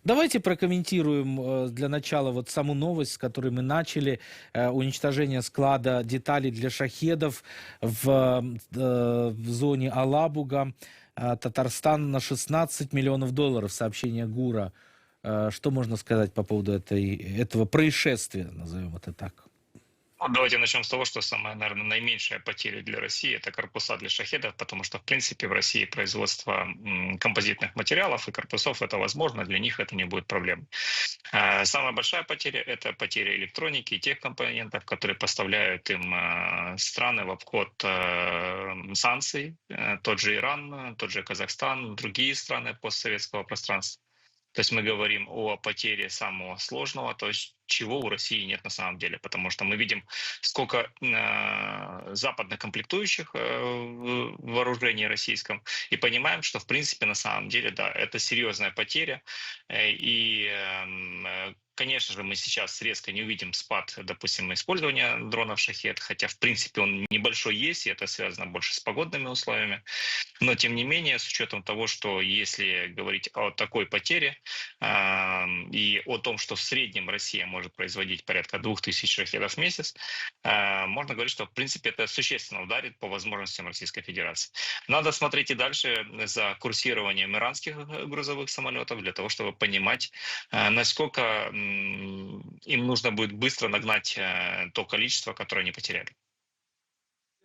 Давайте прокомментируем для начала вот саму новость, с которой мы начали. Уничтожение склада деталей для шахедов в зоне Алабуга, Татарстан на 16 миллионов долларов, сообщение ГУРа. Что можно сказать по поводу этого происшествия, назовем это так? Ну, давайте начнем с того, что самая, наверное, наименьшая потеря для России — это корпуса для шахедов, потому что, в принципе, в России производство композитных материалов и корпусов — это возможно, для них это не будет проблем. Самая большая потеря — это потеря электроники и тех компонентов, которые поставляют им страны в обход санкций, тот же Иран, тот же Казахстан, другие страны постсоветского пространства. То есть мы говорим о потере самого сложного, то есть чего у России нет на самом деле, потому что мы видим, сколько западных комплектующих в вооружении российском, и понимаем, что в принципе на самом деле, да, это серьезная потеря, конечно же, мы сейчас резко не увидим спад, допустим, использования дронов «Шахед», хотя, в принципе, он небольшой есть, и это связано больше с погодными условиями. Но, тем не менее, с учетом того, что если говорить о такой потере и о том, что в среднем Россия может производить порядка 2000 «Шахедов» в месяц, можно говорить, что, в принципе, это существенно ударит по возможностям Российской Федерации. Надо смотреть и дальше за курсированием иранских грузовых самолетов для того, чтобы понимать, насколько им нужно будет быстро нагнать то количество, которое они потеряли.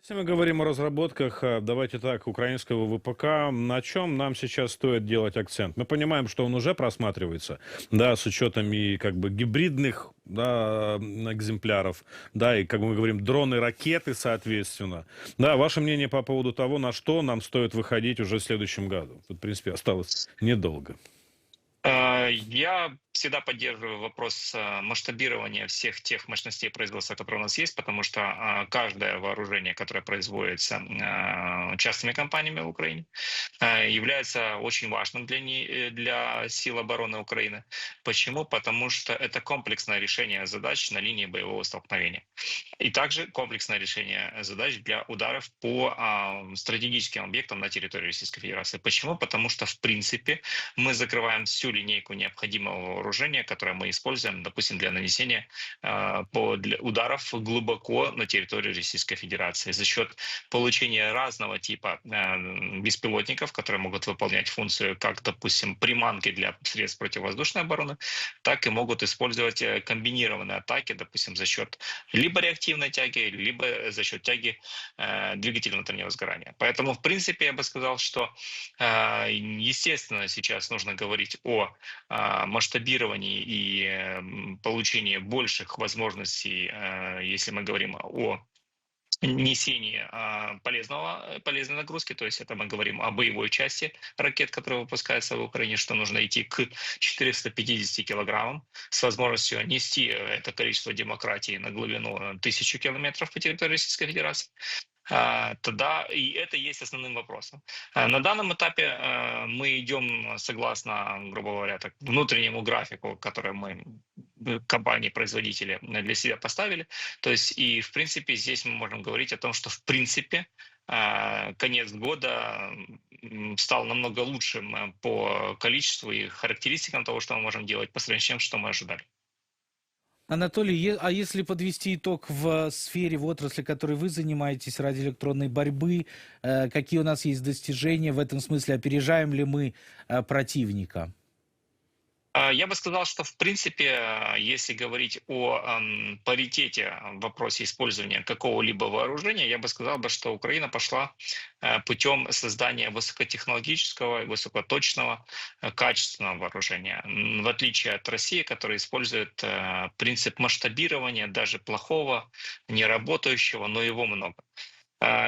Если мы говорим о разработках, давайте так, украинского ВПК, на чем нам сейчас стоит делать акцент? Мы понимаем, что он уже просматривается, да, с учетом и как бы гибридных, да, экземпляров, да, и, как мы говорим, дроны, ракеты, соответственно. Да, ваше мнение по поводу того, на что нам стоит выходить уже в следующем году? Тут, в принципе, осталось недолго. Я всегда поддерживаю вопрос масштабирования всех тех мощностей производства, которые у нас есть, потому что каждое вооружение, которое производится частными компаниями в Украине, является очень важным для сил обороны Украины. Почему? Потому что это комплексное решение задач на линии боевого столкновения. И также комплексное решение задач для ударов по стратегическим объектам на территории Российской Федерации. Почему? Потому что, в принципе, мы закрываем всю линейку необходимого вооружения, которое мы используем, допустим, для нанесения для ударов глубоко на территории Российской Федерации за счет получения разного типа беспилотников, которые могут выполнять функцию как, допустим, приманки для средств противовоздушной обороны, так и могут использовать комбинированные атаки, допустим, за счет либо реактивной тяги, либо за счет тяги двигателя внутреннего сгорания. Поэтому, в принципе, я бы сказал, что, естественно, сейчас нужно говорить о масштабировании и получении больших возможностей, если мы говорим о несении полезной нагрузки, то есть это мы говорим о боевой части ракет, которые выпускаются в Украине, что нужно идти к 450 килограммам с возможностью нести это количество демократии на глубину 1000 километров по территории Российской Федерации. Тогда и это есть основным вопросом. На данном этапе мы идем согласно, грубо говоря, так, внутреннему графику, который мы компании-производители для себя поставили. То есть и в принципе здесь мы можем говорить о том, что в принципе конец года стал намного лучшим по количеству и характеристикам того, что мы можем делать по сравнению с тем, что мы ожидали. Анатолий, а если подвести итог в сфере, в отрасли, которой вы занимаетесь, радиоэлектронной борьбы, какие у нас есть достижения в этом смысле, опережаем ли мы противника? Я бы сказал, что в принципе, если говорить о паритете в вопросе использования какого-либо вооружения, я бы сказал, что Украина пошла путем создания высокотехнологического, высокоточного, качественного вооружения. В отличие от России, которая использует принцип масштабирования, даже плохого, неработающего, но его много.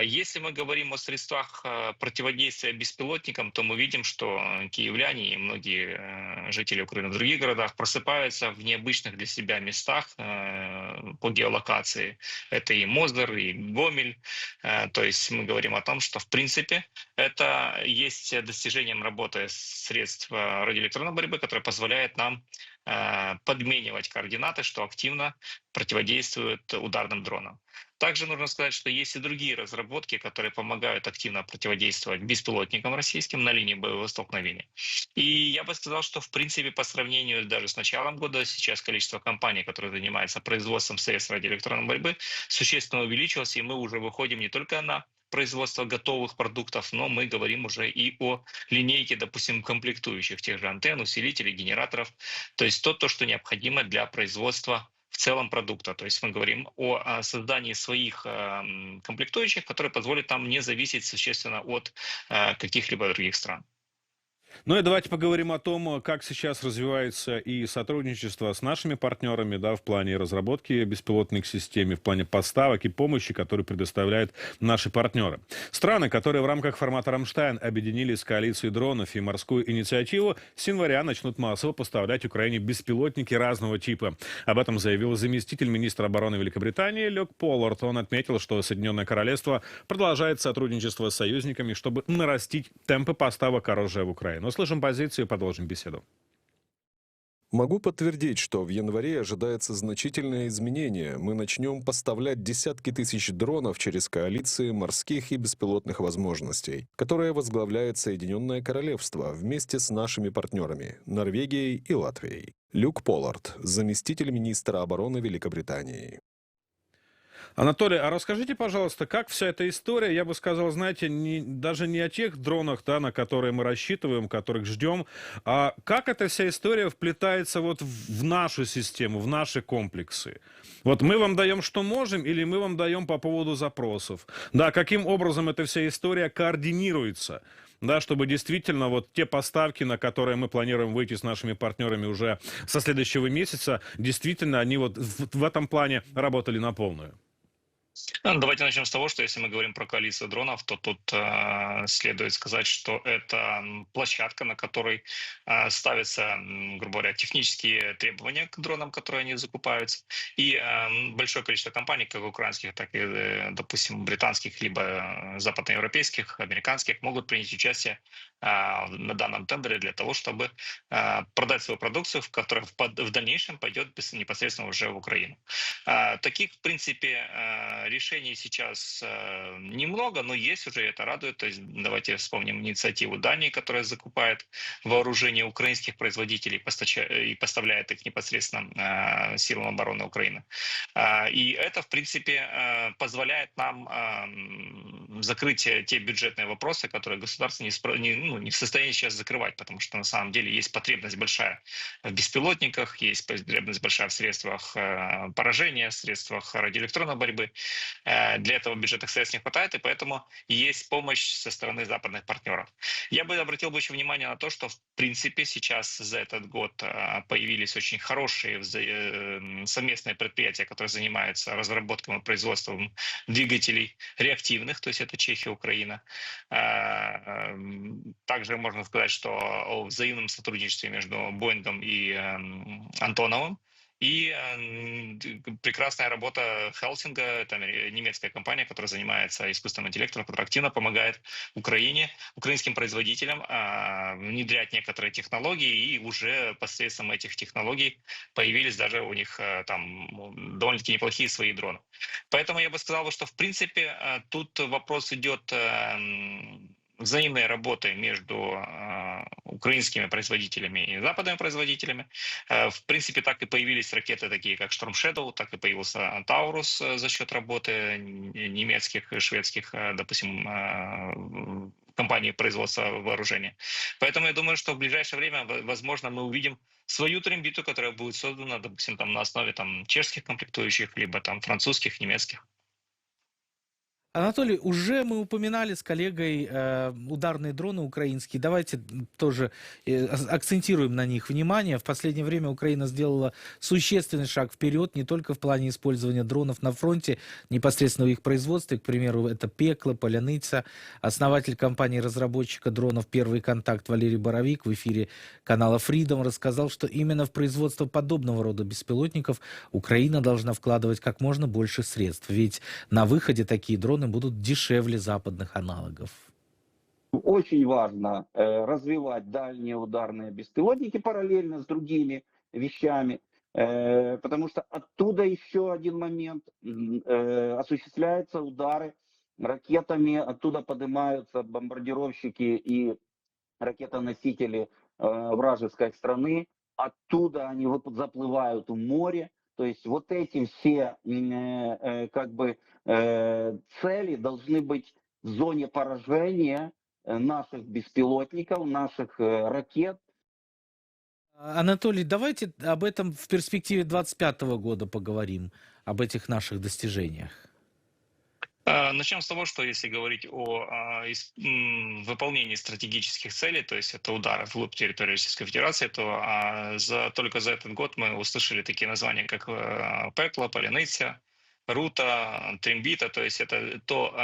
Если мы говорим о средствах противодействия беспилотникам, то мы видим, что киевляне и многие жители Украины в других городах просыпаются в необычных для себя местах по геолокации. Это и Мозыр, и Гомель. То есть мы говорим о том, что в принципе это есть достижением работы средств радиоэлектронной борьбы, которое позволяет нам подменивать координаты, что активно противодействует ударным дронам. Также нужно сказать, что есть и другие разработки, которые помогают активно противодействовать беспилотникам российским на линии боевого столкновения. И я бы сказал, что в принципе по сравнению даже с началом года сейчас количество компаний, которые занимаются производством средств радиоэлектронной борьбы, существенно увеличилось, и мы уже выходим не только на производство готовых продуктов, но мы говорим уже и о линейке, допустим, комплектующих тех же антенн, усилителей, генераторов, то есть то, что необходимо для производства в целом продукта. То есть мы говорим о создании своих комплектующих, которые позволят нам не зависеть существенно от каких-либо других стран. Ну и давайте поговорим о том, как сейчас развивается и сотрудничество с нашими партнерами, да, в плане разработки беспилотных систем, в плане поставок и помощи, которую предоставляют наши партнеры. Страны, которые в рамках формата «Рамштайн» объединились с коалицией дронов и морскую инициативу, с января начнут массово поставлять Украине беспилотники разного типа. Об этом заявил заместитель министра обороны Великобритании Люк Поллард. Он отметил, что Соединенное Королевство продолжает сотрудничество с союзниками, чтобы нарастить темпы поставок оружия в Украину. Услышим позицию и продолжим беседу. Могу подтвердить, что в январе ожидается значительное изменение. Мы начнем поставлять десятки тысяч дронов через коалиции морских и беспилотных возможностей, которые возглавляет Соединенное Королевство вместе с нашими партнерами Норвегией и Латвией. Люк Поллард, заместитель министра обороны Великобритании. Анатолий, а расскажите, пожалуйста, как вся эта история, я бы сказал, знаете, даже не о тех дронах, да, на которые мы рассчитываем, которых ждем, а как эта вся история вплетается вот в нашу систему, в наши комплексы? Вот мы вам даем, что можем, или мы вам даем по поводу запросов? Да, каким образом эта вся история координируется? Да, чтобы действительно вот те поставки, на которые мы планируем выйти с нашими партнерами уже со следующего месяца, действительно они вот в этом плане работали на полную. Ну, давайте начнем с того, что если мы говорим про коалицию дронов, то тут следует сказать, что это площадка, на которой ставятся, грубо говоря, технические требования к дронам, которые они закупаются. И большое количество компаний, как украинских, так и, допустим, британских, либо западноевропейских, американских, могут принять участие на данном тендере для того, чтобы продать свою продукцию, которая в дальнейшем пойдет непосредственно уже в Украину. Таких, в принципе, решений сейчас немного, но есть уже, и это радует. То есть давайте вспомним инициативу Дании, которая закупает вооружение украинских производителей и поставляет их непосредственно силам обороны Украины. И это, в принципе, позволяет нам закрыть те бюджетные вопросы, которые государство не в состоянии сейчас закрывать, потому что на самом деле есть потребность большая в беспилотниках, есть потребность большая в средствах поражения, средствах радиоэлектронной борьбы. Для этого бюджетных средств не хватает, и поэтому есть помощь со стороны западных партнеров. Я бы обратил еще внимание на то, что в принципе сейчас за этот год появились очень хорошие совместные предприятия, которые занимаются разработкой и производством двигателей реактивных, то есть это Чехия, Украина. Также можно сказать, что о взаимном сотрудничестве между Боингом и Антоновым. И прекрасная работа Хелсинга, это немецкая компания, которая занимается искусственным интеллектом, которая активно помогает Украине, украинским производителям внедрять некоторые технологии, и уже посредством этих технологий появились даже у них там довольно-таки неплохие свои дроны. Поэтому я бы сказал, что в принципе тут вопрос идет взаимной работы между украинскими производителями и западными производителями. В принципе, так и появились ракеты, такие как Storm Shadow, так и появился Таурус за счет работы немецких и шведских, допустим, компаний производства вооружения. Поэтому я думаю, что в ближайшее время, возможно, мы увидим свою трембиту, которая будет создана, допустим, там, на основе там, чешских комплектующих, либо там, французских, немецких. Анатолий, уже мы упоминали с коллегой ударные дроны украинские. Давайте тоже акцентируем на них внимание. В последнее время Украина сделала существенный шаг вперед, не только в плане использования дронов на фронте, непосредственно в их производстве. К примеру, это Пекло, Поляныца. Основатель компании-разработчика дронов «Первый контакт» Валерий Боровик в эфире канала Freedom рассказал, что именно в производство подобного рода беспилотников Украина должна вкладывать как можно больше средств. Ведь на выходе такие дроны будут дешевле западных аналогов. Очень важно развивать дальние ударные беспилотники параллельно с другими вещами. Потому что оттуда еще один момент, осуществляются удары ракетами, оттуда поднимаются бомбардировщики и ракетоносители вражеской страны, оттуда они вот заплывают в море. То есть вот эти все как бы цели должны быть в зоне поражения наших беспилотников, наших ракет. Анатолий, давайте об этом в перспективе 25 года поговорим, об этих наших достижениях. Начнем с того, что если говорить о выполнении стратегических целей, то есть это удары вглубь территории Российской Федерации, то только за этот год мы услышали такие названия, как Пекло, Поляныця, Рута, Трембита, то есть это то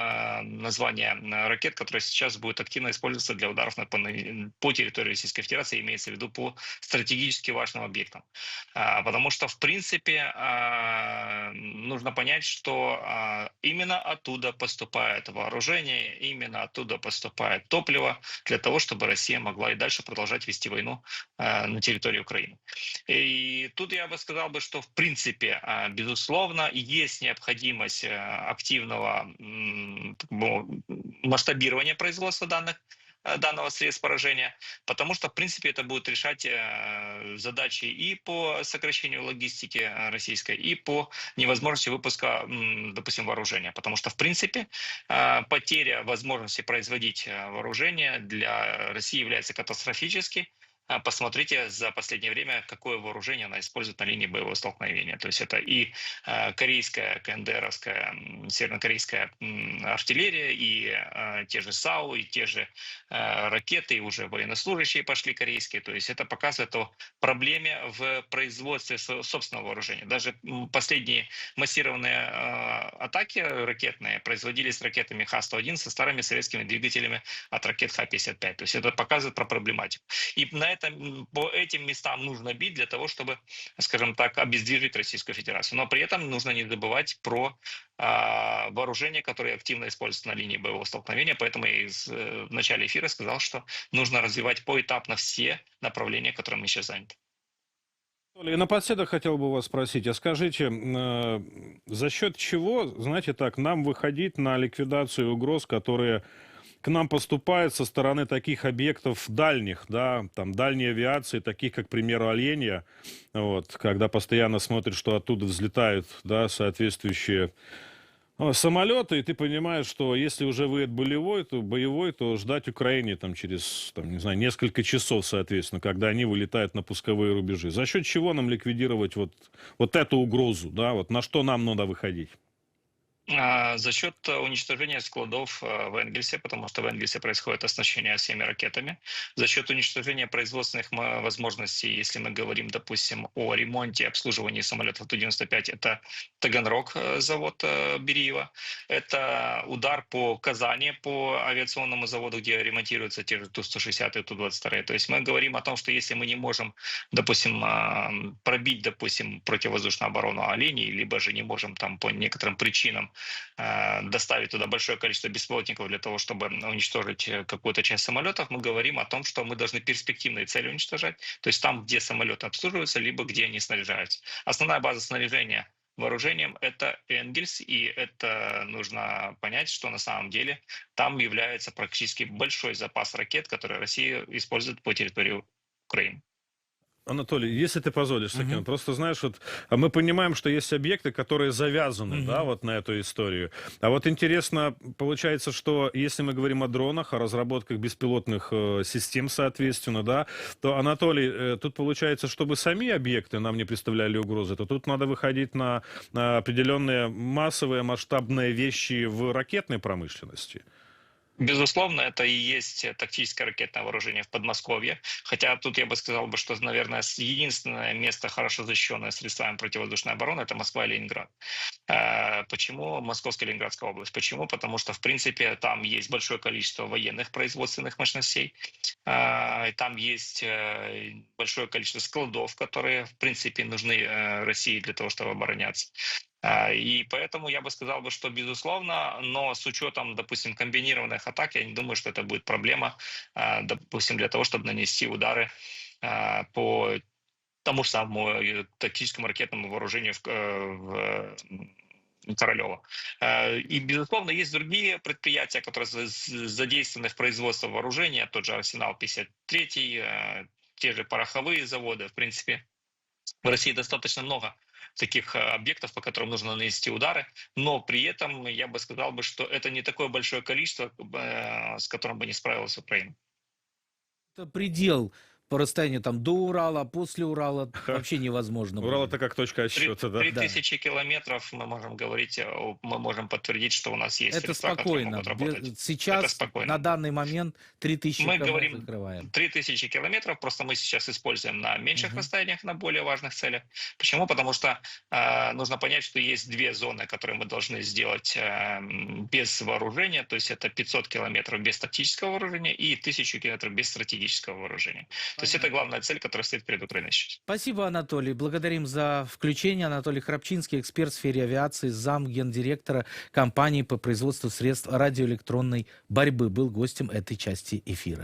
название ракет, которое сейчас будет активно использоваться для ударов по территории Российской Федерации, имеется в виду по стратегически важным объектам. Потому что, в принципе, нужно понять, что именно оттуда поступает вооружение, именно оттуда поступает топливо для того, чтобы Россия могла и дальше продолжать вести войну на территории Украины. И тут я бы сказал, что, в принципе, безусловно, есть необходимость активного масштабирования производства данного средств поражения, потому что, в принципе, это будет решать задачи и по сокращению логистики российской, и по невозможности выпуска, допустим, вооружения. Потому что, в принципе, потеря возможности производить вооружение для России является катастрофической. Посмотрите за последнее время, какое вооружение она использует на линии боевого столкновения. То есть это и корейская, КНДРовская, севернокорейская артиллерия, и те же САУ, и те же ракеты, и уже военнослужащие пошли корейские. То есть это показывает о проблеме в производстве собственного вооружения. Даже последние массированные атаки ракетные производились ракетами Х-101 со старыми советскими двигателями от ракет Х-55. То есть это показывает про проблематику. И по этим местам нужно бить для того, чтобы, скажем так, обездвижить Российскую Федерацию. Но при этом нужно не забывать про вооружение, которое активно используется на линии боевого столкновения. Поэтому я в начале эфира сказал, что нужно развивать поэтапно все направления, которыми мы сейчас заняты. И напоследок хотел бы вас спросить, а скажите, за счет чего, знаете так, нам выходить на ликвидацию угроз, которые к нам поступают со стороны таких объектов дальних, да, там дальней авиации, таких как, к примеру, Оленья, вот, когда постоянно смотришь, что оттуда взлетают, да, соответствующие самолеты, и ты понимаешь, что если уже выйдет боевой, то ждать Украине там через, там, не знаю, несколько часов, соответственно, когда они вылетают на пусковые рубежи. За счет чего нам ликвидировать вот эту угрозу, да, вот на что нам надо выходить? За счет уничтожения складов в Энгельсе, потому что в Энгельсе происходит оснащение всеми ракетами. За счет уничтожения производственных возможностей, если мы говорим, допустим, о ремонте и обслуживании самолетов Ту-95, это Таганрог, завод Бериева. Это удар по Казани, по авиационному заводу, где ремонтируются те же Ту-160 и Ту-22. То есть мы говорим о том, что если мы не можем, допустим, пробить, допустим, противовоздушную оборону Оленей, либо же не можем там по некоторым причинам доставить туда большое количество беспилотников для того, чтобы уничтожить какую-то часть самолетов, мы говорим о том, что мы должны перспективные цели уничтожать, то есть там, где самолеты обслуживаются, либо где они снаряжаются. Основная база снаряжения вооружением — это Энгельс, и это нужно понять, что на самом деле там является практически большой запас ракет, которые Россия использует по территории Украины. Анатолий, если ты позволишь, Сакин, просто знаешь, вот мы понимаем, что есть объекты, которые завязаны, да, вот на эту историю. А вот интересно, получается, что если мы говорим о дронах, о разработках беспилотных систем, соответственно, да, то, Анатолий, тут получается, чтобы сами объекты нам не представляли угрозы, то тут надо выходить на определенные массовые масштабные вещи в ракетной промышленности. Безусловно, это и есть тактическое ракетное вооружение в Подмосковье. Хотя тут я бы сказал, что, наверное, единственное место, хорошо защищенное средствами противовоздушной обороны, это Москва и Ленинград. Почему Московская и Ленинградская область? Почему? Потому что, в принципе, там есть большое количество военных производственных мощностей. Там есть большое количество складов, которые, в принципе, нужны России для того, чтобы обороняться. И поэтому я бы сказал, что безусловно, но с учетом, допустим, комбинированных атак, я не думаю, что это будет проблема, допустим, для того, чтобы нанести удары по тому же самому тактическому ракетному вооружению Королева. И, безусловно, есть другие предприятия, которые задействованы в производстве вооружения, тот же «Арсенал-53», те же пороховые заводы. В принципе, в России достаточно много таких объектов, по которым нужно нанести удары, но при этом я бы сказал, что это не такое большое количество, с которым бы не справилась Украина. Это предел по расстоянию там до Урала, после Урала вообще невозможно. Урал будет. это как точка отсчета, да? 3000 километров мы можем говорить, мы можем подтвердить, что у нас есть Это средства, которые спокойно. могут работать. Сейчас, Это спокойно. на данный момент, 3000 Мы км говорим закрываем. 3000 километров, просто мы сейчас используем на меньших Мгм. расстояниях, на более важных целях. Почему? Потому что нужно понять, что есть две зоны, которые мы должны сделать без вооружения, то есть это 500 километров без тактического вооружения и 1000 километров без стратегического вооружения. То есть это главная цель, которая стоит перед Украиной сейчас. Спасибо, Анатолий. Благодарим за включение. Анатолий Храпчинский, эксперт в сфере авиации, зам гендиректора компании по производству средств радиоэлектронной борьбы, был гостем этой части эфира.